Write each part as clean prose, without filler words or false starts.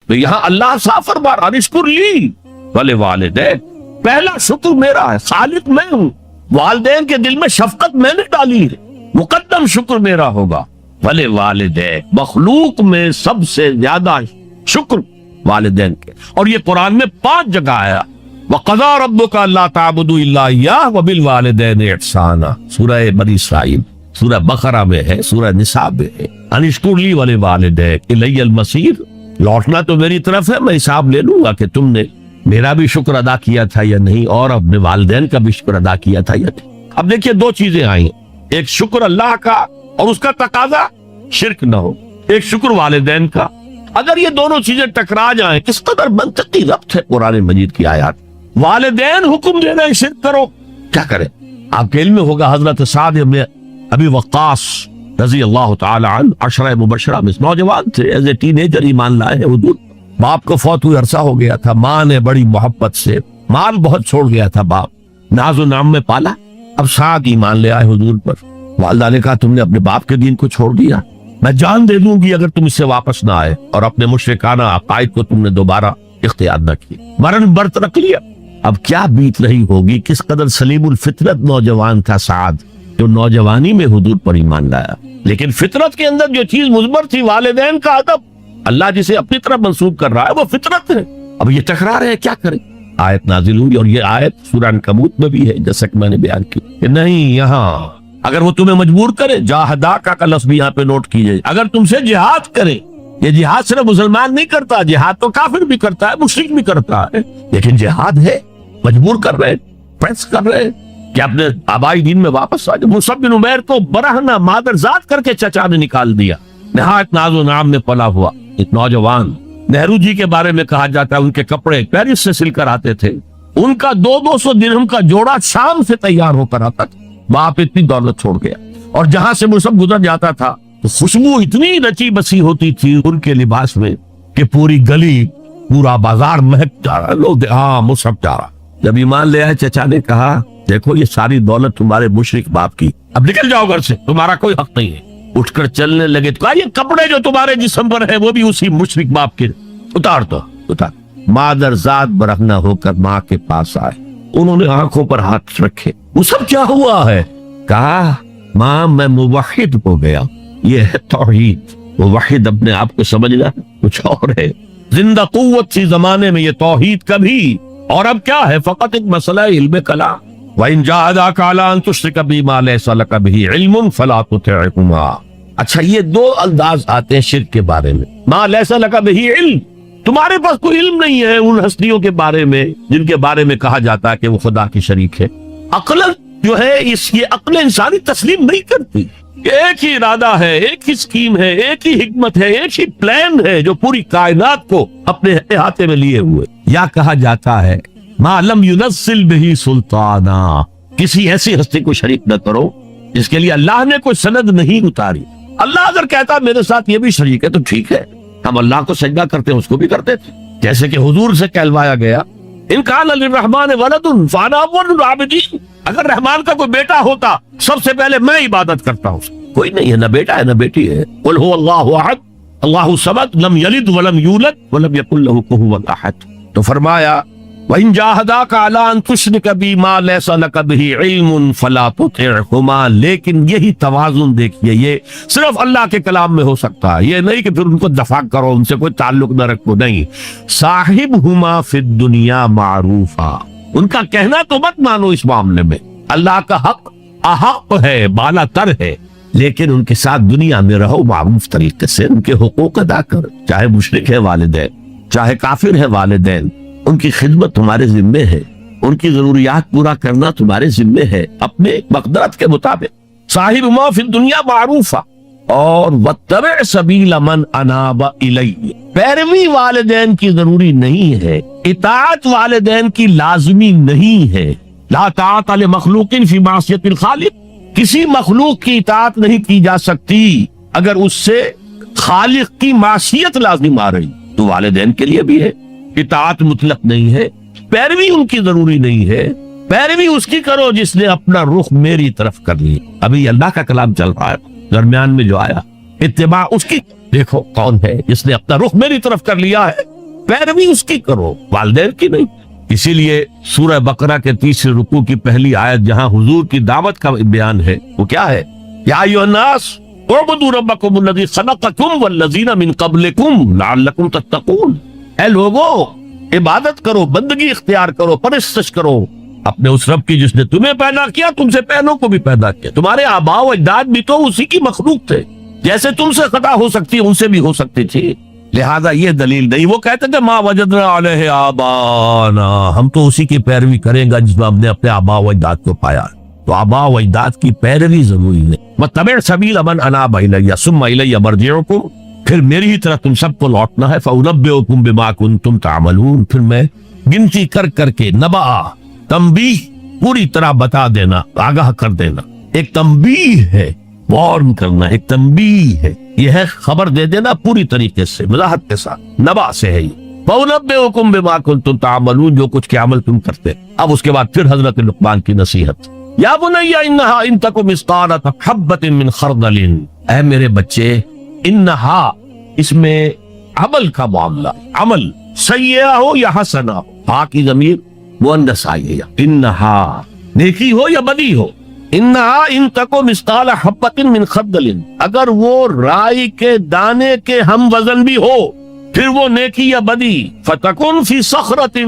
تو یہاں اللہ صاف فرما رہا اشکر لی ولی والدین، پہلا شکر میرا ہے، خالق میں ہوں، والدین کے دل میں شفقت میں نے ڈالی ہے، مقدم شکر میرا ہوگا، ولی والدین، مخلوق میں سب سے زیادہ شکر والدین کے۔ اور یہ قرآن میں 5 جگہ آیا، وَقَضَىٰ رَبُّكَ أَلَّا تَعْبُدُوا إِلَّا إِيَّاهُ وَبِالْوَالِدَيْنِ إِحْسَانًا، سورہ بنی اسرائیل، سورہ بقرہ میں ہے، سورہ نساء میں ہے، ان اشکر لی وَلِوَالِدَيْكَ إِلَيَّ الْمَصِيرُ، لوٹنا تو میری طرف ہے، میں حساب لے لوں گا کہ تم نے میرا بھی شکر ادا کیا تھا یا نہیں، اور اپنے والدین کا بھی شکر ادا کیا تھا یا نہیں۔ اب دیکھیے 2 چیزیں آئیں، ایک شکر اللہ کا اور اس کا تقاضا شرک نہ ہو، ایک شکر والدین کا۔ اگر یہ دونوں چیزیں ٹکرا جائیں، کس قدر منطقی ربط ہے قرآن مجید کی آیات۔ والدین حکم دے رہے ہیں شرک کرو، کیا کریں؟ آپ کے علم میں ہوگا حضرت سعد بن ابی وقاص رضی اللہ تعالی عنہ، عشرہ مبشرہ میں نوجوان تھے، ایز اے ٹین ایجر ایمان لائے ہیں حضور۔ باپ کو فوت ہوئے عرصہ ہو گیا تھا، ماں نے بڑی محبت سے، مال بہت چھوڑ گیا تھا باپ، ناز و نام میں پالا۔ اب سعد ایمان لے آئے حضور پر، والدہ نے کہا تم نے اپنے باپ کے دین کو چھوڑ دیا، میں جان دے دوں گی اگر تم اس سے واپس نہ آئے اور اپنے مشرکانہ عقائد کو تم نے دوبارہ اختیار نہ کی۔ مرن برت رکھ لیا۔ اب کیا بیت رہی ہوگی، کس قدر سلیم الفطرت نوجوان تھا سعد، جو نوجوانی میں حضور پر ایمان لایا، لیکن فطرت کے اندر جو چیز مضمر تھی، والدین کا ادب، اللہ جسے اپنی طرف منسوب کر رہا ہے وہ فطرت ہے۔ اب یہ ٹکرا رہے ہیں، کیا کریں؟ آیت نازل ہوئی، اور یہ آیت سورہ عنکبوت میں بھی ہے، جیسا کہ میں نے بیان کی کہ نہیں، یہاں اگر وہ تمہیں مجبور کرے، جاہدا کا لفظ بھی یہاں پہ نوٹ کیجئے، اگر تم سے جہاد کرے، یہ جہاد صرف مسلمان نہیں کرتا، جہاد تو کافر بھی کرتا ہے، مشرک بھی کرتا ہے، لیکن جہاد ہے، مجبور کر رہے، پریس کر رہے کہ اپنے آبائی دین میں واپس آ جائے۔ مصعب بن عمیر کو برہنہ مادر ذات کر کے چچا نے نکال دیا، نہایت ناز و نام میں پلا ہوا ایک نوجوان۔ نہرو جی کے بارے میں کہا جاتا ہے ان کے کپڑے پیرس سے سل کر آتے تھے، ان کا 200 درہم کا جوڑا شام سے تیار ہو کر آتا تھا۔ باپ اتنی دولت چھوڑ گیا، اور جہاں سے مصعب گزر جاتا تھا تو خوشبو اتنی رچی بسی ہوتی تھی ان کے لباس میں کہ پوری گلی، پورا بازار مہک جا رہا، لوگ ہاں مصعب جا رہا۔ جب ایمان لے آئے، چچا نے کہا دیکھو یہ ساری دولت تمہارے مشرک باپ کی، اب نکل جاؤ گھر سے، تمہارا کوئی حق نہیں ہے۔ اٹھ کر چلنے لگے تو کہا یہ کپڑے جو تمہارے جسم پر ہے وہ بھی اسی مشرک باپ کے، اتار دو، اتار۔ مادر ذات برہنہ ہو کر ماں کے پاس آئے، انہوں نے آنکھوں پر ہاتھ رکھے، وہ سب کیا ہوا ہے؟ کہا ماں میں موحد ہو گیا، یہ ہے توحید۔ موحد اپنے آپ کو سمجھنا کچھ اور ہے، زندہ قوت سی زمانے میں یہ توحید کبھی، اور اب کیا ہے؟ فقط ایک مسئلہ علم کلام۔ وَإِن جَاهَدَاكَ عَلَىٰ أَن تُشْرِكَ بِي مَا لَيْسَ لَكَ بِهِ عِلْمٌ فَلَا تُطِعْهُمَا۔ اچھا، یہ 2 الفاظ آتے ہیں شرک کے بارے میں، مَا لَيْسَ لَكَ بِهِ علم، تمہارے پاس کوئی علم نہیں ہے ان ہستیوں کے بارے میں جن کے بارے میں کہا جاتا ہے کہ وہ خدا کی شریک ہے۔ عقل جو ہے، یہ عقل انسانی تسلیم نہیں کرتی۔ ایک ہی ارادہ ہے، ایک ہی سکیم ہے، ایک ہی حکمت ہے، ایک ہی پلان ہے جو پوری کائنات کو اپنے احاطے میں لیے ہوئے۔ یا کہا جاتا ہے ما لم ينزل به سلطانا، کسی ایسی ہستی کو شریک نہ کرو جس کے لیے اللہ نے کوئی سند نہیں اتاری۔ اللہ اگر کہتا میرے ساتھ یہ بھی شریک ہے تو ٹھیک ہے، ہم اللہ کو سجدہ کرتے ہیں، اس کو بھی کرتے تھے، جیسے کہ حضور سے کہلوایا گیا ان کان للرحمن ولد فانا اول العابدین، اگر رحمان کا کوئی بیٹا ہوتا سب سے پہلے میں عبادت کرتا ہوں۔ کوئی نہیں ہے، نہ بیٹا ہے نہ بیٹی ہے۔ قل هو اللہ احد اللہ الصمد لم یلد ولم یولد ولم یکن له کفوا احد۔ تو فرمایا وَإِن جَاهَدَاكَ عَلَىٰ أَن تُشْرِكَ بِي مَا لَيْسَ لَكَ بِهِ عِلْمٌ فَلَا تُطِعْهُمَا۔ لیکن یہی توازن دیکھیے، یہ صرف اللہ کے کلام میں ہو سکتا ہے، یہ نہیں کہ پھر ان کو دفاع کرو، ان سے کوئی تعلق نہ رکھو، نہیں۔ صاحبهما فی الدنیا معروفا، ان کا کہنا تو مت مانو اس معاملے میں، اللہ کا حق احق ہے، بالا تر ہے، لیکن ان کے ساتھ دنیا میں رہو معروف طریقے سے، ان کے حقوق ادا کر، چاہے مشرک ہے والدین، چاہے کافر ہے والدین، ان کی خدمت تمہارے ذمے ہے، ان کی ضروریات پورا کرنا تمہارے ذمے ہے اپنے مقدرت کے مطابق۔ صاحب ما فی الدنیا معروفا، اور واتبع سبیل من اناب الی، پیروی والدین کی ضروری نہیں ہے، اطاعت والدین کی لازمی نہیں ہے۔ لا طاعت لمخلوق فی معصیت الخالق، کسی مخلوق کی اطاعت نہیں کی جا سکتی اگر اس سے خالق کی معصیت لازم آ رہی، تو والدین کے لیے بھی ہے، اطاعت مطلق نہیں ہے، پیروی ان کی ضروری نہیں ہے، پیروی اس کی کرو جس نے اپنا رخ میری طرف کر لی۔ ابھی اللہ کا کلام چل رہا ہے، درمیان میں جو آیا اتباع اس کی، دیکھو کون ہے جس نے اپنا رخ میری طرف کر لیا ہے، پیروی اس کی کرو، والدین کی نہیں۔ اسی لیے سورہ بقرہ کے 30 رکوع کی پہلی آیت جہاں حضور کی دعوت کا بیان ہے وہ کیا ہے؟ یا ایھا الناس اعبدوا ربکم الذی خلقکم والذین من قبلکم لعلکم تتقون، اے لوگو عبادت کرو، بندگی اختیار کرو، پرستش کرو اپنے اس رب کی جس نے تمہیں پیدا کیا، تم سے پہلوں کو بھی پیدا کیا۔ تمہارے آباء و اجداد بھی تو اسی کی مخلوق تھے، جیسے تم سے خطا ہو سکتی ان سے بھی ہو سکتی تھی، لہذا یہ دلیل نہیں۔ وہ کہتے تھے ما وجدنا علیہ آبانا، ہم تو اسی کی پیروی کریں گا جس میں ہم نے اپنے آباء و اجداد کو پایا، تو آباء و اجداد کی پیروی ضروری ہے۔ واتبع سبیل من اناب الی ثم الی مرجعکم، پھر میری ہی طرح تم سب کو لوٹنا ہے۔ فانبئکم بما کنتم تعملون، پھر میں گنتی کر کر کے نبا تنبیہ پوری طرح بتا دینا، آگاہ کر دینا۔ ایک تنبیہ ہے، وارن کرنا، ایک تنبیہ ہے، یہ ہے خبر دے دینا پوری طریقے سے، وضاحت کے ساتھ، نبا سے ہے یہ۔ فَأُنَبِّئُكُم بِمَا كُنتُمْ تَعْمَلُونَ، جو کچھ کے عمل تم کرتے۔ اب اس کے بعد پھر حضرت لقمان کی نصیحت، یا بنی انہا ان تک مثقال حبۃ من خردل، اے میرے بچے، انہا اس میں عمل کا معاملہ، عمل سیئہ ہو یا حسنہ ہو، ہا کی ضمیر مؤنث آئی ہے، انہا نیکی ہو یا بدی ہو، انہا ان تک مثقال حبۃ من خردل، اگر وہ رائی کے دانے کے ہم وزن بھی ہو، پھر وہ نیکی یا بدی، فتکن فی صخرۃ،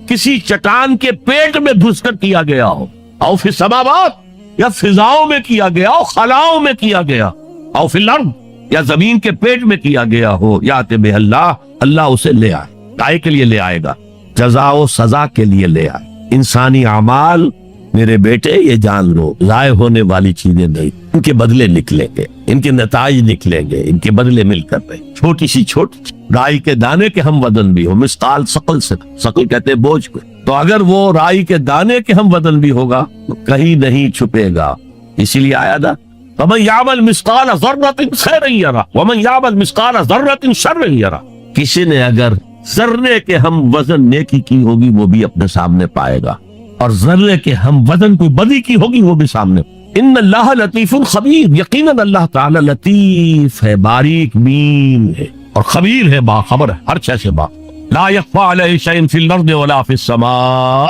کسی چٹان کے پیٹ میں گھس کر کیا گیا ہو، او فی السماوات، یا فضاؤں میں کیا گیا ہو، خلاؤں میں کیا گیا، او فی الارض، یا زمین کے پیٹ میں کیا گیا ہو، یات بہ اللہ، اللہ اسے لے آئے، کائے کے لیے لے آئے گا، جزا و سزا کے لیے لے آئے۔ انسانی اعمال میرے بیٹے یہ جان لو ضائع ہونے والی چیزیں نہیں، ان کے بدلے نکلیں گے، ان کے نتائج نکلیں گے، ان کے بدلے مل کر رہے، چھوٹی سی چھوٹی رائی کے دانے کے ہم وزن بھی ہو، مثقال ثقل سے، ثقل کہتے ہیں بوجھ کو، تو اگر وہ رائی کے دانے کے ہم وزن بھی ہوگا تو کہیں نہیں چھپے گا، اسی لیے آیا تھا وَمَن يَعْمَلْ مِثْقَالَ ذَرَّةٍ خَيْرًا يَرَهُ وَمَن يَعْمَلْ مِثْقَالَ ذَرَّةٍ شَرًّا يَرَهُ، کسی نے اگر ذرے کے ہم وزن نیکی کی ہوگی وہ بھی اپنے سامنے پائے گا، اور ذرے کے ہم وزن کوئی بدی کی ہوگی وہ بھی سامنے۔ ان اللہ لطیف خبیر، یقیناً اللہ تعالی لطیف ہے، باریک بین ہے، اور خبیر ہے، باخبر ہے ہر شے سے۔ لا یخفی علیہ شیء فی الارض ولا فی السماء،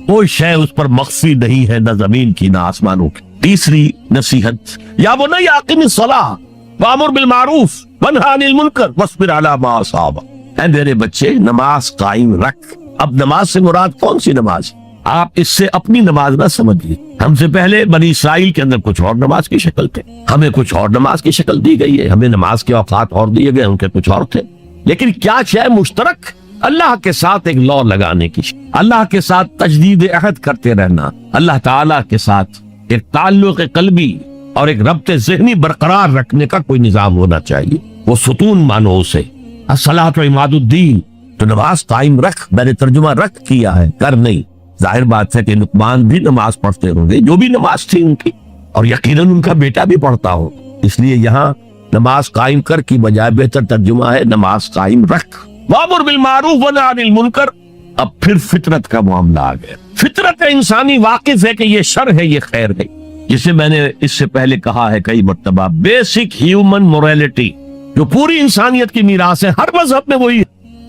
کوئی شے اس پر مخفی نہیں ہے، نہ زمین کی نہ آسمانوں کی۔ تیسری نصیحت، یا بنی اقم الصلاۃ وامر بالمعروف وانہی عن المنکر واصبر علی ما اصابک، اے میرے بچے نماز قائم رکھ۔ اب نماز سے مراد کون سی نماز؟ آپ اس سے اپنی نماز نہ سمجھیے، ہم سے پہلے بنی اسرائیل کے اندر کچھ اور نماز کی شکل تھے، ہمیں کچھ اور نماز کی شکل دی گئی ہے، ہمیں نماز کے اوقات اور دیے گئے، ان کے کچھ اور تھے، لیکن کیا شے مشترک؟ اللہ کے ساتھ ایک لا لگانے کی، اللہ کے ساتھ تجدید عہد کرتے رہنا، اللہ تعالیٰ کے ساتھ ایک تعلق قلبی اور ایک ربط ذہنی برقرار رکھنے کا کوئی نظام ہونا چاہیے، وہ ستون مانو اسے، الصلاۃ عماد الدین، تو نماز قائم رکھ، میں نے ترجمہ رکھ کیا ہے، کر نہیں۔ ظاہر بات ہے کہ لقمان بھی نماز پڑھتے ہوں گے، جو بھی نماز تھی ان کی، اور یقیناً ان کا بیٹا بھی پڑھتا ہو، اس لیے یہاں نماز قائم کر کی بجائے بہتر ترجمہ ہے نماز قائم رکھ۔ وامر بالمعروف ونہی عن المنکر، اب پھر فطرت کا معاملہ آ گیا۔ فطرت انسانی واقف ہے کہ یہ شر ہے، یہ خیر ہے، جسے میں نے اس سے پہلے کہا ہے کئی مرتبہ، بیسک ہیومن موریلٹی جو پوری انسانیت کی میراث ہے، ہر مذہب میں وہی،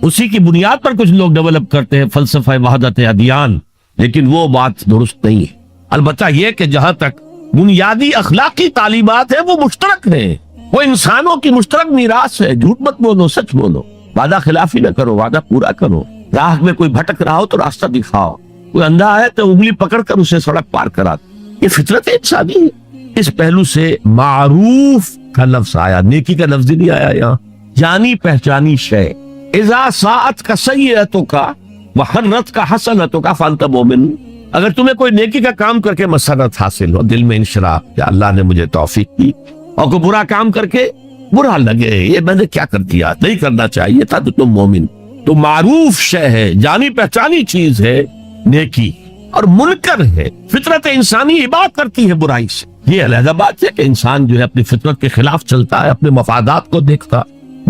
اسی کی بنیاد پر کچھ لوگ ڈیولپ کرتے ہیں فلسفہ وحدت ادیان، لیکن وہ بات درست نہیں ہے۔ البتہ یہ کہ جہاں تک بنیادی اخلاقی تعلیمات ہیں وہ مشترک ہیں، وہ انسانوں کی مشترک میراث ہے، جھوٹ مت بولو، سچ بولو، وعدہ خلافی نہ کرو، وعدہ پورا کرو، راہ میں کوئی بھٹک رہا ہو تو راستہ دکھاؤ، کوئی اندھا ہے تو انگلی پکڑ کر اسے سڑک پار کرا، یہ فطرت انسانی ہے۔ اس پہلو سے معروف کا لفظ آیا، نیکی کا لفظ نہیں آیا یہاں، جانی پہچانی شے، اذا ساعت کا سیئتوں کا وحرت کا حسنتوں کا فانت مومن، اگر تمہیں کوئی نیکی کا کام کر کے مسرت حاصل ہو، دل میں انشراح کہ اللہ نے مجھے توفیق کی، اور کوئی برا کام کر کے برا لگے یہ میں نے کیا کر دیا، نہیں کرنا چاہیے تھا، تو تم مومن، تو معروف شے ہے، جانی پہچانی چیز ہے نیکی، اور منکر ہے، فطرت انسانی اباعد کرتی ہے برائی سے۔ یہ علیحدہ بات ہے کہ انسان جو ہے اپنی فطرت کے خلاف چلتا ہے، اپنے مفادات کو دیکھتا،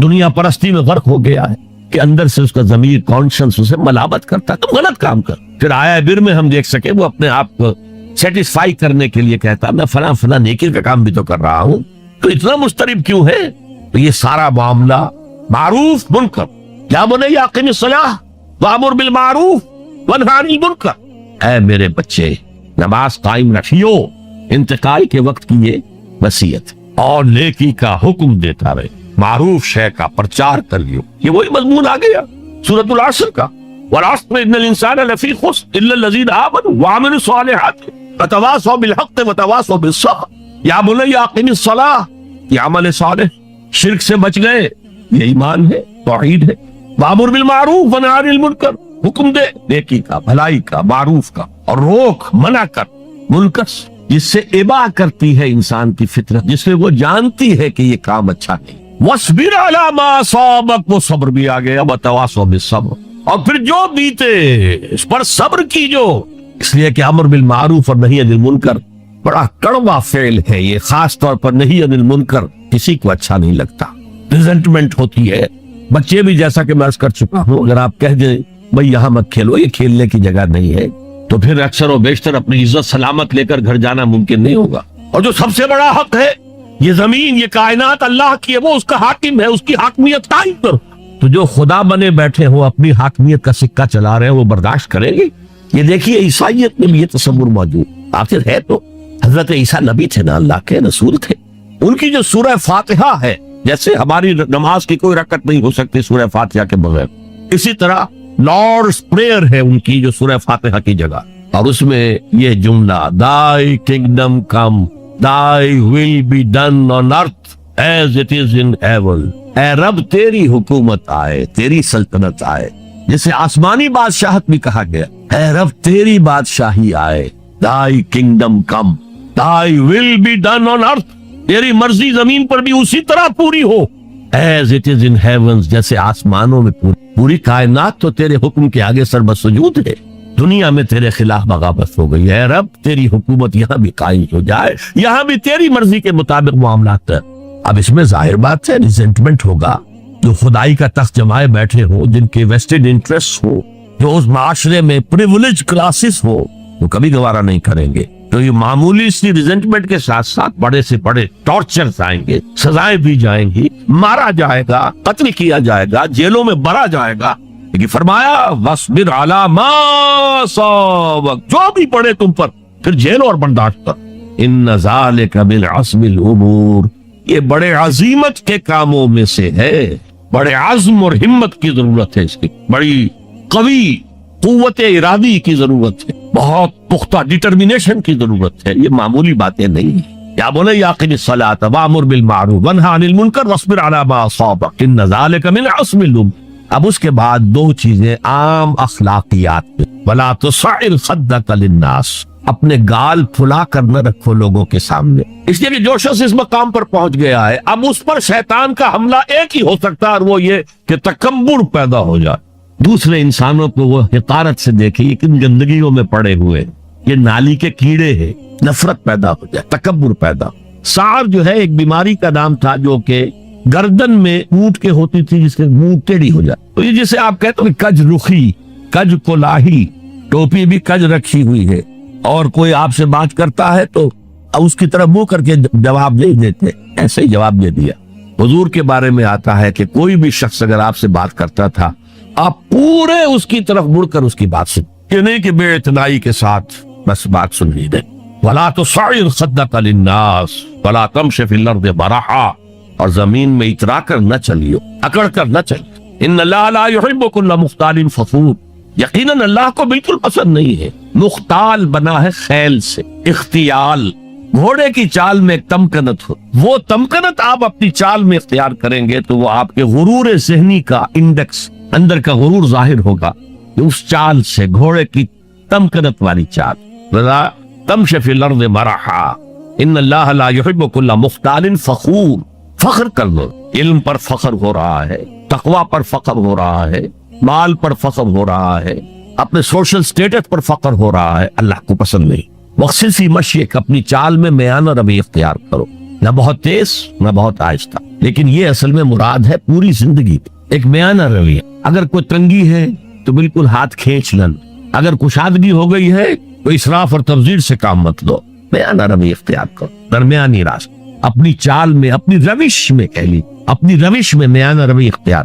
دنیا پرستی میں غرق ہو گیا ہے کہ اندر سے اس کا ضمیر کانشنس اسے ملامت کرتا ہے، تم غلط کام کر، پھر آیا بر میں ہم دیکھ سکے وہ اپنے آپ کو سیٹسفائی کرنے کے لیے کہتا میں فلاں فلاں نیکی کا کام بھی تو کر رہا ہوں، تو اتنا مضطرب کیوں ہے؟ تو یہ سارا معاملہ معروف منکر، یا بنی اقم الصلاۃ وامر بالمعروف وانہی عن المنکر، اے میرے بچے نماز قائم رکھیو، انتقال کے وقت کی یہ وصیت، اور نیکی کا حکم دیتا رہے، معروف شے کا پرچار کریو۔ یہ وہی مضمون آ گیا سورۃ العصر کا، والعصر ان الانسان لفی خسر الا الذین آمنوا وعملوا الصالحات وتواصوا بالحق وتواصوا بالصبر۔ یا بنی اقم الصلاۃ، یہ عمل صالح، شرک سے بچ گئے، یہ ایمان ہے، توحید ہے، وامر بالمعروف ونہی عن المنکر، حکم دے نیکی کا، بھلائی کا، معروف کا، اور روک منع کر منکر سے، جس سے ابا کرتی ہے انسان کی فطرت، جس سے وہ جانتی ہے کہ یہ کام اچھا نہیں۔ وَاصْبِرْ عَلَىٰ مَا أَصَابَكَ، وہ صبر بھی آ گیا، وَتَوَاصَوْا بِالصَّبْرِ، اور پھر جو بیتے اس پر صبر کیجو، اس لیے کہ امر بالمعروف اور نہی عن المنکر بڑا کڑوا فعل ہے یہ، خاص طور پر نہی عن المنکر کسی کو اچھا نہیں لگتا، ریزنٹمنٹ ہوتی ہے۔ بچے بھی جیسا کہ میں عرض کر چکا ہوں، اگر آپ کہہ دیں بھئی یہاں مت کھیلو، یہ کھیلنے کی جگہ نہیں ہے، تو پھر اکثر و بیشتر اپنی عزت سلامت لے کر گھر جانا ممکن نہیں ہوگا۔ اور جو سب سے بڑا حق ہے، یہ زمین، یہ کائنات اللہ کی ہے، وہ اس کا حاکم ہے، اس کی حاکمیت قائم کرو۔ تو جو خدا بنے بیٹھے ہو، اپنی حاکمیت کا سکہ چلا رہے ہیں، وہ برداشت کریں گے؟ یہ دیکھیے عیسائیت میں بھی یہ تصور موجود، آخر ہے تو حضرت عیسیٰ نبی تھے نا، اللہ کے رسول تھے، ان کی جو سورہ فاتحہ ہے، جیسے ہماری نماز کی کوئی رکعت نہیں ہو سکتی سورہ فاتحہ کے بغیر، اسی طرح لارڈز پریئر ہے ان کی جو سورہ فاتحہ کی جگہ، اور اس میں یہ جملہ Thy kingdom come, Thy will be done on earth as it is in heaven۔ اے رب تیری حکومت آئے، تیری سلطنت آئے، جسے آسمانی بادشاہت بھی کہا گیا، اے رب تیری بادشاہی آئے، Thy kingdom come, Thy will be done on earth، تیری مرضی زمین پر بھی اسی طرح پوری ہو، as it is in heavens، جیسے آسمانوں میں پوری کائنات تو تیرے حکم کے آگے سر بسجود ہے، دنیا میں تیرے خلاف بغاوت ہو گئی، اے رب تیری حکومت یہاں بھی قائم ہو جائے، یہاں بھی تیری مرضی کے مطابق معاملات ہے۔ اب اس میں ظاہر بات ہے ریزنٹمنٹ ہوگا، جو خدائی کا تخت جمائے بیٹھے ہو، جن کے ویسٹڈ انٹرسٹ ہو، جو اس معاشرے میں پریولیج کلاسز ہو، وہ کبھی گوارا نہیں کریں گے۔ تو یہ معمولی سی ریزنٹمنٹ کے ساتھ ساتھ بڑے سے بڑے ٹارچرز آئیں گے، سزائیں دی جائیں گی، مارا جائے گا، قتل کیا جائے گا، جیلوں میں بھرا جائے گا، لیکن فرمایا وَاصْبِرْ عَلَىٰ مَا أَصَابَكَ، جو بھی پڑے تم پر، پھر جھیلو اور برداشت کر۔ إِنَّ ذَلِكَ مِنْ عَزْمِ الْأُمُورِ، یہ بڑے عظیمت کے کاموں میں سے ہے، بڑے عزم اور ہمت کی ضرورت ہے، اس کی بڑی قوی قوت ارادی کی ضرورت ہے، بہت پختہ ڈٹرمینیشن کی ضرورت ہے، یہ معمولی باتیں نہیں ہیں۔ یا بنی اقم الصلاۃ وامر بالمعروف وانہی عن المنکر واصبر علی ما اصابک ان ذلک من عزم الامور۔ اب اس کے بعد دو چیزیں عام اخلاقیات میں، ولا تصعر خدک للناس، اپنے گال پھلا کر نہ رکھو لوگوں کے سامنے، اس لیے کہ جو شخص اس مقام پر پہنچ گیا ہے، اب اس پر شیطان کا حملہ ایک ہی ہو سکتا ہے، اور وہ یہ کہ تکبر پیدا ہو جائے، دوسرے انسانوں کو وہ حقارت سے دیکھے، یہ کن گندگیوں میں پڑے ہوئے، یہ نالی کے کیڑے ہیں، نفرت پیدا ہو جائے، تکبر پیدا۔ سعر جو ہے ایک بیماری کا نام تھا، جو کہ گردن میں اونٹ کے ہوتی تھی، جس کے منہ ٹیڑھی ہو جائے، تو یہ جسے آپ کہتے ہیں کج رخی، کج کولاہی، ٹوپی بھی کج رکھی ہوئی ہے، اور کوئی آپ سے بات کرتا ہے تو اس کی طرف منہ کر کے جواب نہیں دیتے، ایسے ہی جواب دے دیا۔ حضور کے بارے میں آتا ہے کہ کوئی بھی شخص اگر آپ سے بات کرتا تھا، آپ پورے اس کی طرف مڑ کر اس کی بات سن، یہ نہیں کہ بے اعتنائی کے ساتھ بس بات سن لی دے۔ وَلَا تُصَعِّرْ خَدَّكَ لِلنَّاسِ وَلَا تَمْشِ فِي الْأَرْضِ مَرَحًا، اور زمین میں اترا کر نہ چلیو، اکڑ کر نہ چلیو۔ إِنَّ اللَّهَ لَا يُحِبُّ كُلَّ مُخْتَالٍ فَخُورٍ، یقیناً اللہ کو بالکل پسند نہیں ہے، مختال بنا ہے خیل سے، اختیال، گھوڑے کی چال میں ایک تمکنت ہو، وہ تمکنت آپ اپنی چال میں اختیار کریں گے تو وہ آپ کے غرور ذہنی کا انڈیکس، اندر کا غرور ظاہر ہوگا، کہ اس چال سے، گھوڑے کی تمکنت والی چال۔ وَلَا تَمْشِ فِي الْأَرْضِ مَرَحًا إِنَّ اللَّهَ لَا يُحِبُّ كُلَّ مُخْتَالٍ فَخُورٍ، فخر کر لو، علم پر فخر ہو رہا ہے، تقوی پر فخر ہو رہا ہے، مال پر فخر ہو رہا ہے، اپنے سوشل سٹیٹس پر فخر ہو رہا ہے، اللہ کو پسند نہیں۔ وقصر فی مشیک، اپنی چال میں میانہ روی اختیار کرو، نہ بہت تیز نہ بہت آہستہ، لیکن یہ اصل میں مراد ہے پوری زندگی ایک میانہ روی۔ اگر کوئی تنگی ہے تو بالکل ہاتھ کھینچ لن، اگر کشادگی ہو گئی ہے تو اسراف اور تبذیر سے کام مت لو، میانہ روی اختیار کرو، درمیانی راستہ، اپنی چال میں، اپنی روش میں، کہہ لی اپنی روش میں میانہ روی اختیار۔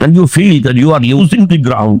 and you feel that you are losing the ground,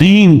3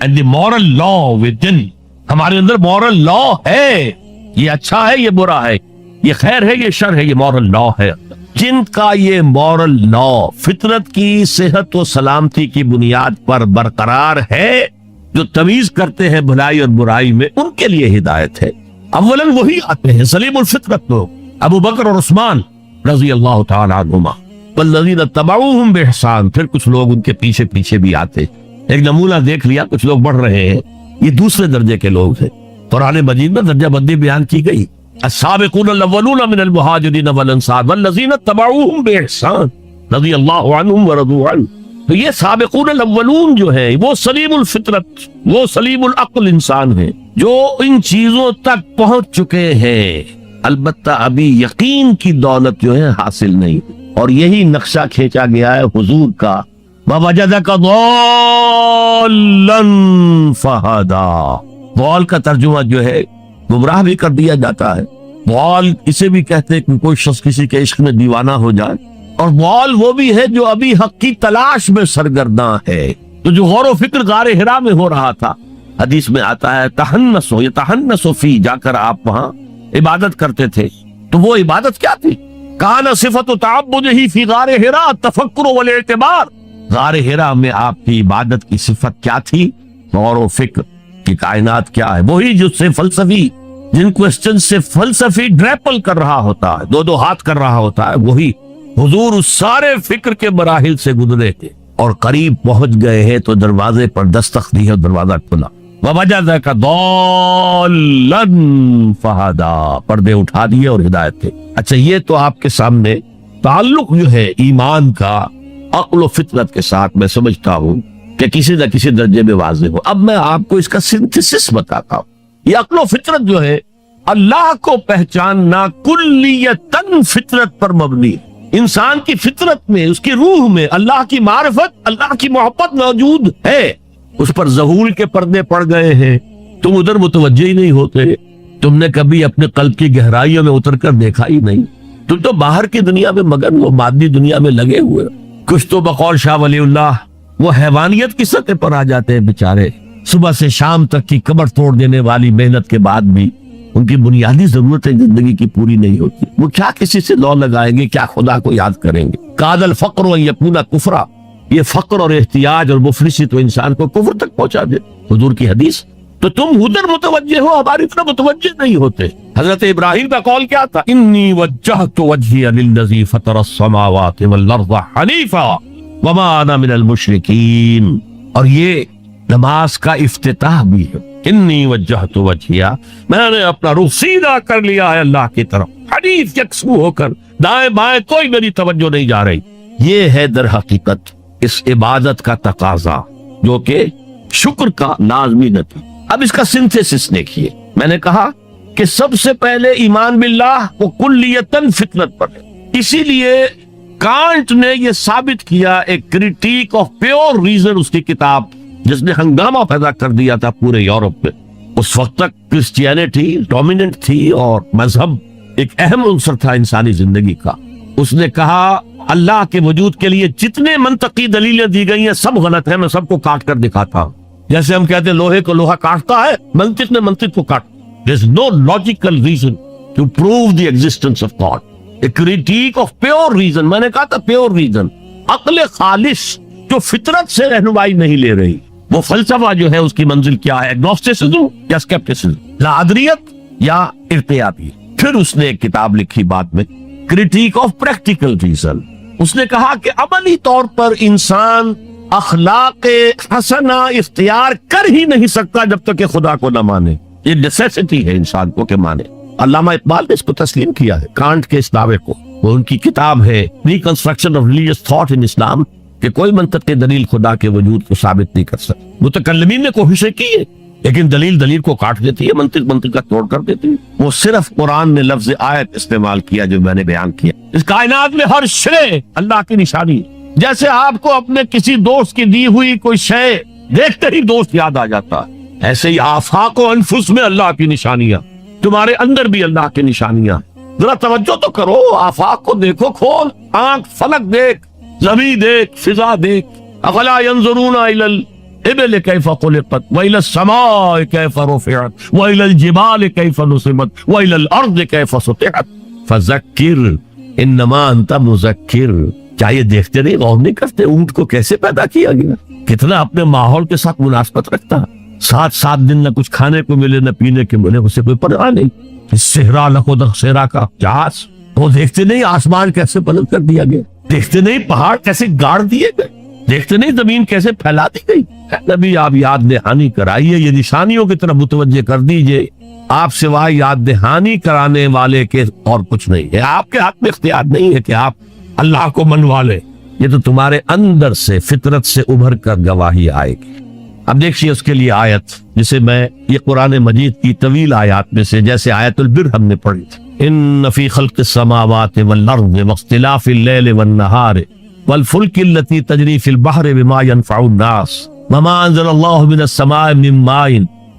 and the moral law within. ہمارے اندر moral law ہے، یہ اچھا ہے، یہ برا ہے، یہ خیر ہے، یہ شر ہے، یہ moral law ہے. جن کا یہ moral law فطرت کی صحت و سلامتی کی بنیاد پر برقرار ہے، جو تمیز کرتے ہیں بھلائی اور برائی میں، ان کے لیے ہدایت ہے. اولاً وہی آتے ہیں سلیم الفطرت لوگ، ابو بکر اور عثمان رضی اللہ تعالی عنہما، والذین اتبعوہم بإحسان. پھر کچھ لوگ ان کے پیچھے پیچھے بھی آتے. ایک نمونہ دیکھ لیا، کچھ لوگ بڑھ رہے ہیں، یہ دوسرے درجے کے لوگ ہیں. قرآن مجید میں درجہ بندی بیان کی گئی. السابقون الاولون من المہاجرین والانصار والذین اتبعوہم بإحسان رضی اللہ عنہم ورضوا عنہ. تو یہ سابقون الاولون جو ہیں، وہ سلیم الفطرت، وہ سلیم العقل انسان ہیں، جو ان چیزوں تک پہنچ چکے ہیں، البتہ ابھی یقین کی دولت جو ہے حاصل نہیں. اور یہی نقشہ کھینچا گیا ہے حضور کا، وَوَجَدَكَ ضَالًّا فَهَدَىٰ. ضال کا ترجمہ جو ہے گمراہ بھی کر دیا جاتا ہے. ضال اسے بھی کہتے ہیں کہ کوئی شخص کسی کے عشق میں دیوانہ ہو جائے، اور ضال وہ بھی ہے جو ابھی حق کی تلاش میں سرگرداں ہے. تو جو غور و فکر غار حرا میں ہو رہا تھا، حدیث میں آتا ہے تحنسو یتحنسو فی، جا کر آپ وہاں عبادت کرتے تھے. تو وہ عبادت کیا تھی؟ کان صفت تعبدہ فی غار حرا تفکر والاعتبار. غار حرا میں آپ کی عبادت کی صفت کیا تھی؟ غور و فکر کہ کائنات کیا ہے. وہی جو سے فلسفی، جن کوسچن سے فلسفی ڈریپل کر رہا ہوتا ہے، دو ہاتھ کر رہا ہوتا ہے، وہی حضور اس سارے فکر کے مراحل سے گزرے تھے اور قریب پہنچ گئے ہیں تو دروازے پر دستک دی اور دروازہ کھلا. وَوَجَدَكَ ضَالًّا فَهَدَىٰ، پردے اٹھا دیے اور ہدایت تھے. اچھا، یہ تو آپ کے سامنے تعلق جو ہے ایمان کا عقل و فطرت کے ساتھ میں سمجھتا ہوں کہ کسی نہ کسی درجے میں واضح ہو. اب میں آپ کو اس کا سنتھسس بتاتا ہوں. یہ عقل و فطرت جو ہے اللہ کو پہچاننا کلیتاً فطرت پر مبنی ہے. انسان کی فطرت میں، اس کی روح میں اللہ کی معرفت، اللہ کی محبت موجود ہے. اس پر ظہور کے پردے پڑ گئے ہیں، تم ادھر متوجہ ہی نہیں ہوتے. تم نے کبھی اپنے قلب کی گہرائیوں میں اتر کر دیکھا ہی نہیں. تم تو باہر کی دنیا میں مگن، وہ مادی دنیا میں لگے ہوئے. کچھ تو بقول شاہ ولی اللہ وہ حیوانیت کی سطح پر آ جاتے ہیں بیچارے. صبح سے شام تک کی کمر توڑ دینے والی محنت کے بعد بھی ان کی بنیادی ضرورتیں زندگی کی پوری نہیں ہوتی. وہ کیا کسی سے لو لگائیں گے، کیا خدا کو یاد کریں گے. قاد الفقر ان یکون کفرا، یہ فقر اور احتیاج اور مفلسی تو انسان کو کفر تک پہنچا دے. حضور کی حدیث. تو تم ادھر متوجہ ہو، ہماری طرف متوجہ نہیں ہوتے. حضرت ابراہیم کا قول کیا تھا؟ انی وجہت وجہی للذی فطر السماوات والارض حنیفا وما انا من المشرکین. اور یہ نماز کا افتتاح بھی ہے. انی وجہت وجہیا، میں نے اپنا رخ سیدھا کر لیا ہے اللہ کی طرف، حنیف یکسو ہو کر، دائیں بائیں کوئی میری توجہ نہیں جا رہی. یہ ہے در حقیقت اس عبادت کا تقاضا، جو کہ شکر کا لازمی نتیجہ. اب اس کا سنتھسس دیکھیے. میں نے کہا کہ سب سے پہلے ایمان باللہ وہ کلیتاً فطرت پر ہے. اسی لیے کانٹ نے یہ ثابت کیا، ایک کریٹیک آف پیور ریزن، اس کی کتاب جس نے ہنگامہ پیدا کر دیا تھا پورے یورپ میں. اس وقت تک کرسچینٹی ڈومیننٹ تھی اور مذہب ایک اہم عنصر تھا انسانی زندگی کا. اس نے کہا اللہ کے وجود کے لیے جتنے منطقی دلیلیں دی گئی ہیں سب غلط ہیں، میں سب کو کاٹ کر دکھاتا ہوں. جیسے ہم کہتے ہیں لوہے کو لوہا کاٹتا ہے، منطق نے منطق کو کاٹ. There is no logical reason to prove the existence of God. A critique of pure reason. میں نے کہا تھا pure reason، عقل خالص جو فطرت سے رہنمائی نہیں لے رہی. وہ فلسفہ جو ہے اس کی منزل کیا ہے؟ اگنوسٹسزم یا اسکیپٹسزم، لاعدریت یا ارتیابی. پھر اس نے ایک کتاب لکھی بعد میں، کریٹیک آف پریکٹیکل ریزن. اس نے کہا کہ عملی طور پر انسان اخلاق حسنہ اختیار کر ہی نہیں سکتا جب تک کہ خدا کو نہ مانے. یہ نیسیسٹی ہے انسان کو کہ مانے. علامہ اقبال نے اس کو تسلیم کیا ہے، کانٹ کے اس دعوے کو. وہ ان کی کتاب ہے reconstruction of religious thought in Islam, کہ کوئی منطقی دلیل خدا کے وجود کو ثابت نہیں کر سکتی. متکلمین نے کوششیں کی ہے، لیکن دلیل کو کاٹ دیتی ہے، منطق کا توڑ کر دیتی ہے. وہ صرف قرآن نے لفظ آیت استعمال کیا جو میں نے بیان کیا. اس کائنات میں ہر شے اللہ کی نشانی ہے. جیسے آپ کو اپنے کسی دوست کی دی ہوئی کوئی شے دیکھتے ہی دوست یاد آ جاتا ہے، ایسے ہی آفاق و انفس میں اللہ کی نشانیاں، تمہارے اندر بھی اللہ کی نشانیاں. ذرا توجہ تو کرو، آفاق کو دیکھو، کھول آنکھ، فلک دیکھ، زمین دیکھ، فضا دیکھ. افلا ينظرون الى الإبل كيف خلقت وإلى السماء كيف رفعت وإلى الجبال كيف نصبت وإلى الأرض كيف سطحت فذكر انما انت مذکر. کیا یہ دیکھتے نہیں، غور نہیں کرتے اونٹ کو کیسے پیدا کیا گیا، کتنا اپنے ماحول کے ساتھ مناسبت رکھتا ہے، 7 دن نہ کچھ کھانے کو ملے نہ پینے کو ملے، اسے کوئی پرواہ نہیں. صحرا لکھو صحرا کا جہاز، وہ دیکھتے نہیں آسمان کیسے بلند کر دیا گیا، دیکھتے نہیں پہاڑ کیسے گاڑ دیے گئے، دیکھتے نہیں زمین کیسے پھیلا دی گئی. نبی آپ یاد دہانی کرائیے، یہ نشانیوں کی طرف متوجہ کر دیجئے. آپ سوائے یاد دہانی کرانے والے کے اور کچھ نہیں ہے. آپ کے ہاتھ میں اختیار نہیں ہے کہ آپ اللہ کو منوا لیں، یہ تو تمہارے اندر سے فطرت سے ابھر کر گواہی آئے گی. اب دیکھیے اس کے لیے آیت جسے میں یہ قرآن مجید کی طویل آیات میں سے جیسے آیت البر ہم نے پڑھی تھی، ان فی خلق السماوات والارض واختلاف اللیل والنہار والفلک التي تجری فی البحر بما ينفع الناس وما انزل اللہ من السماء من ماء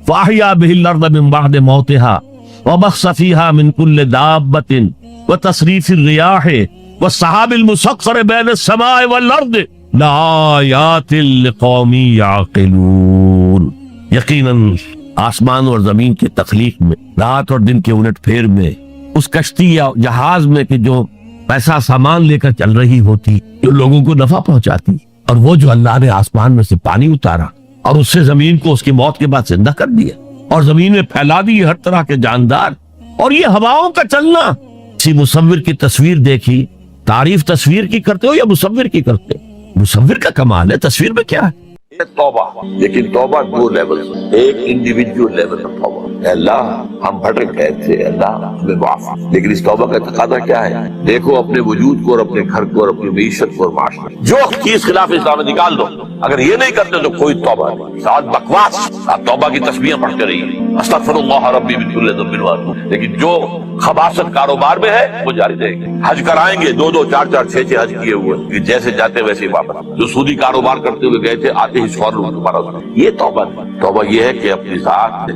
فاحیا به الارض من بعد موتها وبث فیہا من کل دابۃ وتصریف الریاح والسحاب المسخر بین السماء والارض لآیات لقوم یعقلون. یقیناً آسمان اور زمین کی تخلیق میں، رات اور دن کے الٹ پھیر میں، اس کشتی یا جہاز میں کہ جو پیسہ سامان لے کر چل رہی ہوتی، جو لوگوں کو نفع پہنچاتی، اور وہ جو اللہ نے آسمان میں سے پانی اتارا اور اس سے زمین کو اس کی موت کے بعد زندہ کر دیا اور زمین میں پھیلا دی ہر طرح کے جاندار، اور یہ ہواؤں کا چلنا. کسی مصور کی تصویر دیکھی، تعریف تصویر کی کرتے ہو یا مصور کی کرتے ہو؟ مصور کا کمال ہے، تصویر میں کیا ہے؟ توبہ. لیکن توبہ 2 لیول، ایک انڈیویجول لیول پر توبہ، اے اللہ ہم بھٹک گئے تھے، اللہ ہمیں معاف. لیکن اس توبہ کا تقاضا کیا ہے؟ دیکھو اپنے وجود کو اور اپنے گھر کو اور اپنی معیشت کو اور معاشرے، جو چیز خلاف اسلام ہے نکال دو. اگر یہ نہیں کرتے تو کوئی توبہ نہیں. ساتھ بکواس، آپ توبہ کی تسبیحیں پڑھتے رہیے، استغفر اللہ ربی من کل ذنب واتوب. لیکن جو خباثت کاروبار میں ہے وہ جاری رہے گی. حج کرائیں گے 2 4 6 حج کیے ہوئے، جیسے جاتے ویسے ہی واپس. جو سودی کاروبار کرتے ہوئے گئے تھے، آتے ہی سوال تمہارا. یہ توبہ نہیں. توبہ یہ ہے کہ اپنی ذات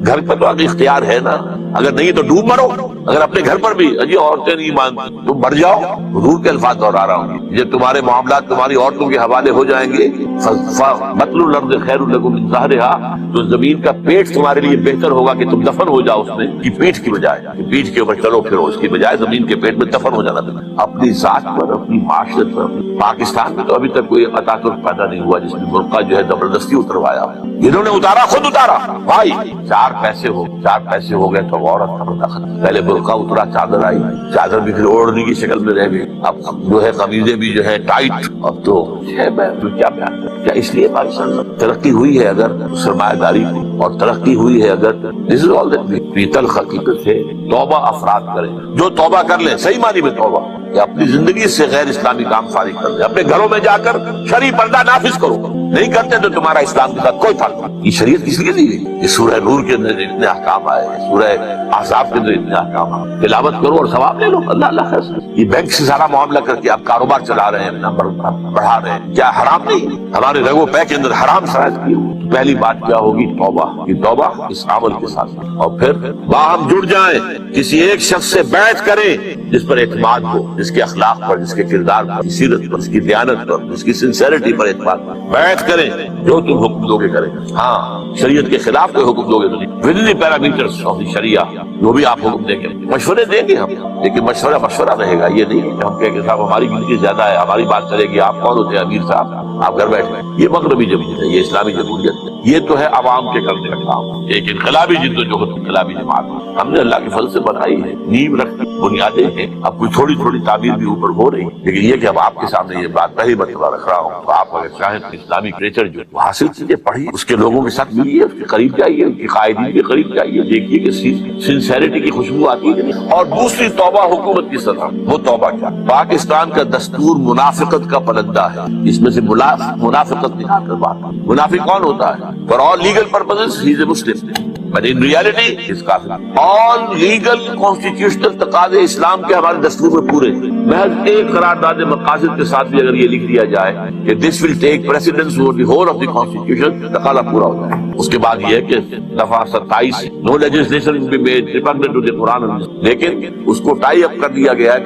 گھر پر تو آگے اختیار ہے نا، اگر نہیں تو ڈوب مرو. اگر اپنے گھر پر بھی اجی عورتیں نہیں مانتی تم مر جاؤ. حضور کے الفاظ دوہرا رہا ہوں، یہ تمہارے معاملات تمہاری عورتوں کے حوالے ہو جائیں گے. بطل الارض خیر لکم من ظہرہا، تو زمین کا پیٹ تمہارے لیے بہتر ہوگا کہ تم دفن ہو جاؤ اس میں کی پیٹھ کی بجائے. پیٹھ کے اوپر چلو پھرو، اس کی بجائے زمین کے پیٹ میں دفن ہو جانا. اپنی ذات پر، اپنی معاشرت پر. پاکستان میں تو ابھی تک کوئی اتاترک پیدا نہیں ہوا جس نے برقع جو ہے زبردستی اتروایا. انہوں نے اتارا، خود اتارا. بھائی 4 پیسے ہو گئے تو عورت کا پردہ ختم. پہلے برقع اترا، چادر آئی، چادر بھی پھر اوڑھنے کی شکل میں رہ گئی. اب جو ہے قمیضیں بھی جو ہے ٹائٹ. اب تو کیا بیان کریں؟ کیا اس لیے پاکستان میں ترقی ہوئی ہے اگر سرمایہ داری کی، اور ترقی ہوئی ہے اگر دس از آل دیٹ پیتل حقیقت ہے. توبہ افراد کریں، جو توبہ کر لیں صحیح معنی میں توبہ، کہ اپنی زندگی سے غیر اسلامی کام فارغ کر لیں. اپنے گھروں میں جا کر شرعی پردہ نافذ کرو. نہیں کرتے تو تمہارا اسلام کے ساتھ کوئی تعلق نہیں. یہ شریعت کس لیے دی گئی؟ یہ سورہ نور کے اندر اتنے احکام آئے، سورہ احزاب کے اندر اتنے احکام آئے. تلاوت کرو اور ثواب لے لو. اللہ خیر. یہ بینک سے سارا معاملہ کر کے آپ کاروبار چلا رہے ہیں، نمبر بڑھا رہے ہیں، کیا حرام نہیں؟ ہمارے رگو پے کے اندر حرام شرائط کی ہوئی. پہلی بات کیا ہوگی؟ توبہ. یہ توبہ اس عمل کے ساتھ، اور پھر باہم جڑ جائیں، کسی ایک شخص سے بیعت کریں جس پر اعتماد ہو، جس کے اخلاق پر، جس کے کردار پر، جس کی سیرت پر، جس کی دیانت پر، جس کی سنسیریٹی پر اعتماد پر. بیعت کریں، جو تم حکم دو گے کریں. ہاں شریعت کے خلاف کوئی حکم دو گے تو نہیں. With the parameters of the Sharia جو بھی آپ حکم دیں گے، مشورے دیں گے ہم، لیکن مشورہ رہے گا. یہ نہیں کہ ہم کہیں کہ صاحب ہماری گنتی زیادہ ہے، ہماری بات چلے گی، آپ کون ہوتے ہیں امیر صاحب، آپ گھر بیٹھے. یہ مغربی جمہوریت ہے، یہ اسلامی جمہوریت ہے. یہ تو ہے عوام کے کرنے کا کام. ایک انقلابی جدوجہد انقلابی جماعت ہم نے اللہ کے فضل سے بنائی ہے، نیب رکھتی بنیادیں ہیں. اب کوئی تھوڑی تعبیر بھی اوپر ہو رہی، لیکن یہ کہ اب آپ کے سامنے یہ بات پہلی مرتبہ رکھ رہا ہوں. تو آپ اگر چاہیں تو اسلامی لٹریچر جو حاصل چیزیں پڑھیے، اس کے لوگوں کے ساتھ ملیے، اس کے قریب جائیے، ان کی قائدین کے قریب جائیے، دیکھیے کہ سنسیریٹی کی خوشبو آتی ہے. اور دوسری توبہ حکومت کی سطح. وہ توبہ کیا؟ پاکستان کا دستور منافقت کا پلندہ ہے. اس میں سے منافقت نکال کر بات. منافق کون ہوتا ہے؟ For all legal purposes he is a Muslim, but in reality he is kafir. All legal constitutional تقاضے اسلام کے ہمارے دستور میں پورے ہیں. محض ایک قرارداد مقاصد کے ساتھ بھی اگر یہ لکھ دیا جائے کہ this will take precedence over the whole of the constitution، تقاضا پورا ہو جائے. اس کے بعد یہ ہے کہ دفعہ 27 no legislation will be made repugnant to the Quran، لیکن اس کو ٹائی اپ کر دیا گیا ہے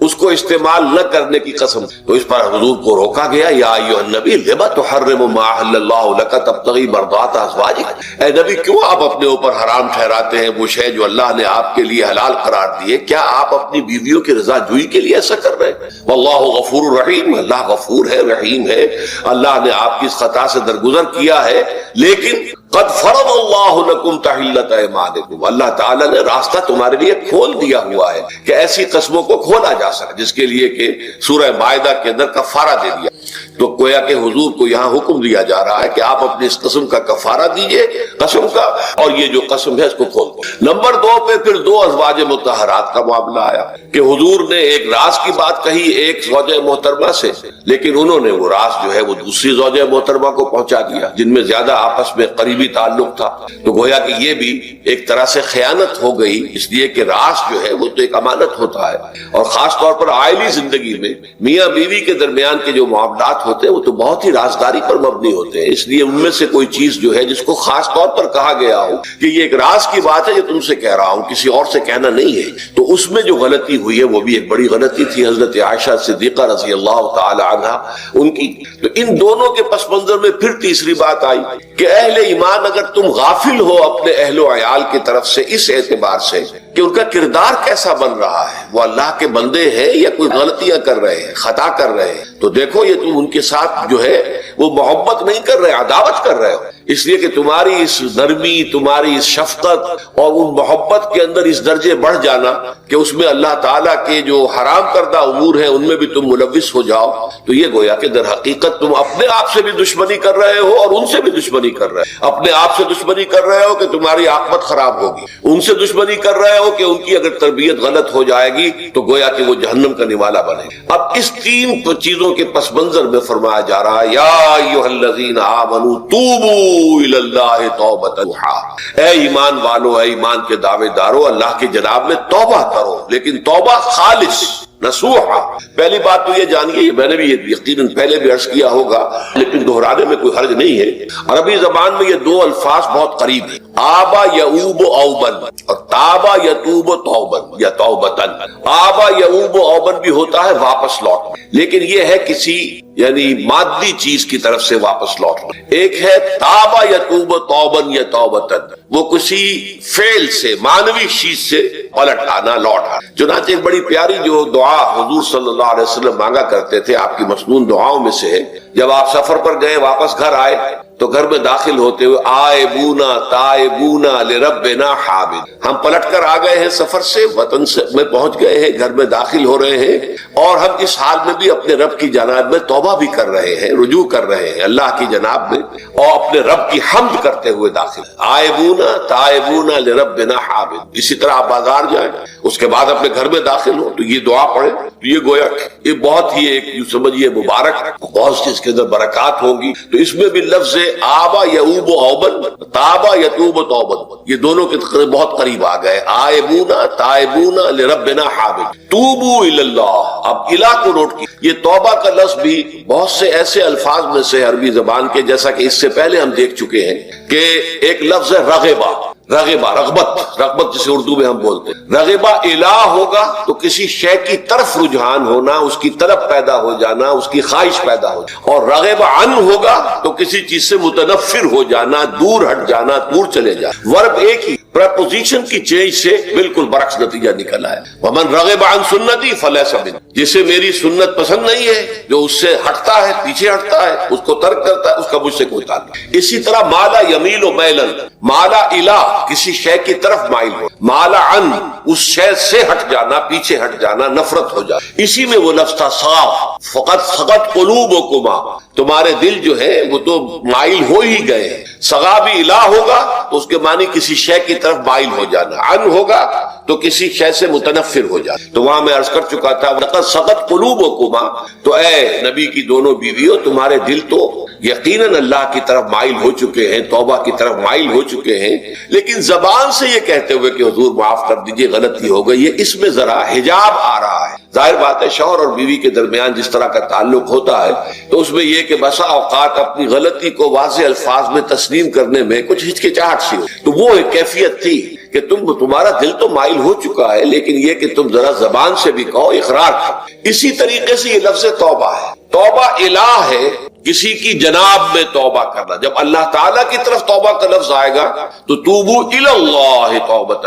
اس کو استعمال نہ کرنے کی قسم. تو اس پر حضور کو روکا گیا. یا ایھا النبی لما تحرم ما احل اللہ لک تبتغی مرضات ازواجک. اے نبی کیوں آپ اپنے اوپر حرام ٹھہراتے ہیں وہ شے جو اللہ نے آپ کے لیے حلال قرار دی ہے؟ کیا آپ اپنی بیویوں کی رضا جوئی کے لیے ایسا کر رہے ہیں؟ واللہ غفور رحیم. اللہ غفور ہے، رحیم ہے. اللہ نے آپ کی اس خطا سے درگزر کیا ہے، لیکن قد فرض اللہ لکم تحلۃ ایمانکم. اللہ تعالیٰ نے راستہ تمہارے لیے کھول دیا ہوا ہے کہ ایسی قسموں کو کھولا جا سکے، جس کے لیے کہ سورہ مائدہ کے اندر کفارہ دے دیا. تو گویا کہ حضور کو یہاں حکم دیا جا رہا ہے کہ آپ اپنی اس قسم کا کفارہ دیجئے، قسم کا، اور یہ جو قسم ہے اس کو کھول دو. نمبر 2 پہ پھر 2 ازواج مطہرات کا معاملہ آیا کہ حضور نے ایک راز کی بات کہی ایک زوجہ محترمہ سے، لیکن انہوں نے وہ راز جو ہے وہ دوسری زوجہ محترمہ کو پہنچا دیا جن میں زیادہ آپس میں قریبی تعلق تھا. تو گویا کہ یہ بھی ایک طرح سے خیانت ہو گئی، اس لیے کہ راز جو ہے وہ تو ایک امانت ہوتا ہے، اور خاص طور پر عائلی زندگی میں میاں بیوی کے درمیان کے جو معاملات ہوتے ہیں وہ تو بہت ہی رازداری پر مبنی ہوتے ہیں. اس لیے ان میں سے کوئی چیز جو ہے جس کو خاص طور پر کہا گیا ہو کہ یہ ایک راز کی بات ہے جو تم سے کہہ رہا ہوں، کسی اور سے کہنا نہیں ہے، تو اس میں جو غلطی ہوئی ہے وہ بھی ایک بڑی غلطی تھی حضرت عائشہ صدیقہ رضی اللہ تعالی عنہا ان کی. تو ان دونوں کے پس منظر میں پھر تیسری بات آئی کہ اہل ایمان اگر تم غافل ہو اپنے اہل و عیال کی طرف سے اس اعتبار سے کہ ان کا کردار کیسا بن رہا ہے، وہ اللہ کے بندے ہیں یا کوئی غلطیاں کر رہے ہیں، خطا کر رہے ہیں، تو دیکھو یہ تم ان کے ساتھ جو ہے وہ محبت نہیں کر رہے، عداوت کر رہے ہو. اس لیے کہ تمہاری اس نرمی، تمہاری اس شفقت اور ان محبت کے اندر اس درجے بڑھ جانا کہ اس میں اللہ تعالیٰ کے جو حرام کردہ امور ہیں ان میں بھی تم ملوث ہو جاؤ، تو یہ گویا کہ در حقیقت تم اپنے آپ سے بھی دشمنی کر رہے ہو اور ان سے بھی دشمنی کر رہے ہو. اپنے آپ سے دشمنی کر رہے ہو کہ تمہاری عاقبت خراب ہوگی، ان سے دشمنی کر رہے ہو کہ ان کی اگر تربیت غلط ہو جائے گی تو گویا کہ وہ جہنم کا نوالا بنے. اب اس 3 چیزوں کے پس منظر میں فرمایا جا رہا ہے یا ایھا الذین آمنوا توبوا الی اللہ توبۃ نصوحا. اے ایمان والو، اے ایمان کے دعوے دارو، اللہ کے جناب میں توبہ کرو، لیکن توبہ خالص نصوحا. پہلی بات تو یہ جانیے، یہ میں نے بھی یقیناً پہلے بھی عرض کیا ہوگا لیکن دہرانے میں کوئی حرج نہیں ہے. عربی زبان میں یہ 2 الفاظ بہت قریب ہیں، آبا یعوب اوبن اور تابا یتوب توبن یا توبتن. آبا یعوب اوبن بھی ہوتا ہے واپس لوٹنا، لیکن یہ ہے کسی یعنی مادی چیز کی طرف سے واپس لوٹنا. ایک ہے تابا یتوب توبن یا توبتن، وہ کسی فعل سے، مانوی چیز سے پلٹ آنا، لوٹ آنا. چنانچہ ایک بڑی پیاری جو دعا حضور صلی اللہ علیہ وسلم مانگا کرتے تھے، آپ کی مسنون دعاؤں میں سے ہے، جب آپ سفر پر گئے واپس گھر آئے تو گھر میں داخل ہوتے ہوئے آئبونا تائبونا لربنا حامد، ہم پلٹ کر آ گئے ہیں سفر سے، وطن سے میں پہنچ گئے ہیں، گھر میں داخل ہو رہے ہیں اور ہم اس حال میں بھی اپنے رب کی جناب میں توبہ بھی کر رہے ہیں، رجوع کر رہے ہیں اللہ کی جناب میں اور اپنے رب کی حمد کرتے ہوئے داخل. آئبونا تائبونا لربنا حامد. اسی طرح آپ بازار جائیں، اس کے بعد اپنے گھر میں داخل ہو تو یہ دعا پڑھیں، تو یہ گویا یہ بہت ہی ایک یوں سمجھیے مبارک، بہت سی اس کے اندر برکات ہوگی. تو اس میں بھی لفظ آبا یعوب اوبن، تابا یتوب توبن، یہ دونوں کے بہت قریب آ گئے. آئبونا تائبونا لربنا حامد. توبو الی اللہ، اب الہ کو نوٹ کی. یہ توبہ کا لفظ بھی بہت سے ایسے الفاظ میں سے عربی زبان کے، جیسا کہ اس سے پہلے ہم دیکھ چکے ہیں کہ ایک لفظ ہے رغبہ، رغبہ رغبت، رغبت جسے اردو میں ہم بولتے ہیں. رغبہ الہ ہوگا تو کسی شے کی طرف رجحان ہونا، اس کی طلب پیدا ہو جانا، اس کی خواہش پیدا ہو جانا. اور رغبہ عن ہوگا تو کسی چیز سے متنفر ہو جانا، دور ہٹ جانا، دور چلے جانا. ورب ایک ہی، پریپوزیشن کی چینج سے بالکل برعکس نتیجہ نکلا ہے. ومن رغب عن سنتی فلیس منی، جسے میری سنت پسند نہیں ہے، جو اس سے ہٹتا ہے، پیچھے ہٹتا ہے، اس کو ترک کرتا ہے، اس کا مجھ سے کوئی تعلق. اسی طرح مالا یمیل و میلن، مالا الہ کسی شے کی طرف مائل ہو، مالا عن اس شے سے ہٹ جانا، پیچھے ہٹ جانا، نفرت ہو جانا. اسی میں وہ لفظ تھا صاف، فقط سقط قلوبکما، تمہارے دل جو ہے وہ تو مائل ہو ہی گئے ہیں. صغا بھی الہ ہوگا تو اس کے معنی کسی شے کی طرف مائل ہو جانا، عن ہوگا تو کسی شے سے متنفر ہو جانا. تو وہاں میں عرض کر چکا تھا لقد سقط قلوبکما، تو اے نبی کی دونوں بیویوں تمہارے دل تو یقیناً اللہ کی طرف مائل ہو چکے ہیں، توبہ کی طرف مائل ہو چکے ہیں، لیکن زبان سے یہ کہتے ہوئے کہ حضور معاف کر دیجئے غلطی ہو گئی ہے، اس میں ذرا حجاب آ رہا ہے۔ ظاہر بات ہے شوہر اور بیوی کے درمیان جس طرح کا تعلق ہوتا ہے تو اس میں یہ کہ بسا اوقات اپنی غلطی کو واضح الفاظ میں تسلیم کرنے میں کچھ ہچکچاہٹ سی ہو، تو وہ ایک کیفیت تھی کہ تمہارا دل تو مائل ہو چکا ہے، لیکن یہ کہ تم ذرا زبان سے بھی کہو، اقرار کرو۔ اسی طریقے سے یہ لفظ توبہ ہے، توبہ الہ ہے، کسی کی جناب میں توبہ کرنا۔ جب اللہ تعالیٰ کی طرف توبہ کا لفظ آئے گا تو توبو الی اللہ توبۃ،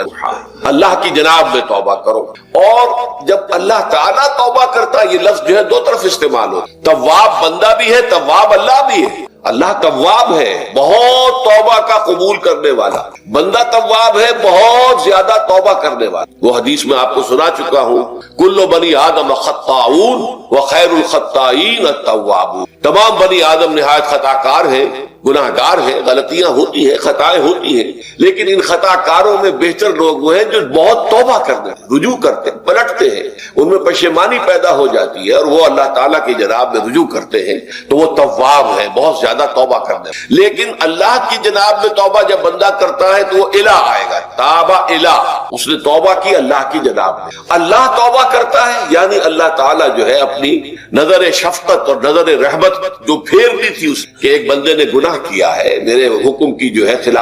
اللہ کی جناب میں توبہ کرو۔ اور جب اللہ تعالیٰ توبہ کرتا ہے، یہ لفظ جو ہے دو طرف استعمال ہوتا ہے، تواب بندہ بھی ہے، تواب اللہ بھی ہے۔ اللہ تواب ہے، بہت توبہ کا قبول کرنے والا، بندہ تواب ہے، بہت زیادہ توبہ کرنے والا۔ وہ حدیث میں آپ کو سنا چکا ہوں، کل بنی آدم خطاؤن وخیر الخطائین التوابون، تمام بنی آدم نہایت خطا کار ہیں، گناہ گار ہیں، غلطیاں ہوتی ہیں، خطائیں ہوتی ہیں، لیکن ان خطا کاروں میں بہتر لوگ وہ ہیں جو بہت توبہ کرتے ہیں، رجوع کرتے ہیں، پلٹتے ہیں، ان میں پشیمانی پیدا ہو جاتی ہے اور وہ اللہ تعالیٰ کی جناب میں رجوع کرتے ہیں، تو وہ تواب ہے، بہت زیادہ توبہ کرتے ہیں۔ لیکن اللہ کی جناب میں توبہ جب بندہ کرتا ہے تو وہ الہ آئے گا، تابہ الہ، اس نے توبہ کی اللہ کی جناب میں۔ اللہ توبہ کرتا ہے یعنی اللہ تعالیٰ جو ہے اپنی نظر شفقت اور نظر رحمت جو پھیر دی تھی اس کہ ایک بندے نے گناہ کیا ہے، میرے حکم کی جو ہے خلاف